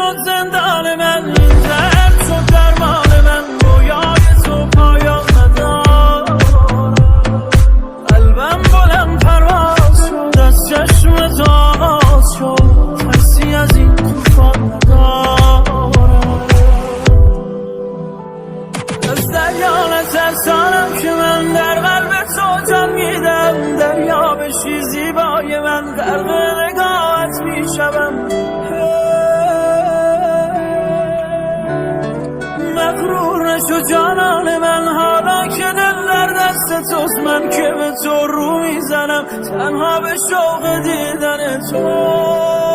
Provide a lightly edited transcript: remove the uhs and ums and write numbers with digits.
شد زندان من، این درد شد درمان من، رویای تو پایان ندارد. قلبم بلند پرواز شد، از چشم تو آغاز شد، ترسی از این طوفان ندارد. از دریا نترسانم که من در قلب تو جان میدم، دریا بشی زیبای من، غرق نگاهت میشوم. مغرور نشو جانان من، حالا که دل در دست توست، من که به تو رو میزنم، تنها به شوق دیدن تو.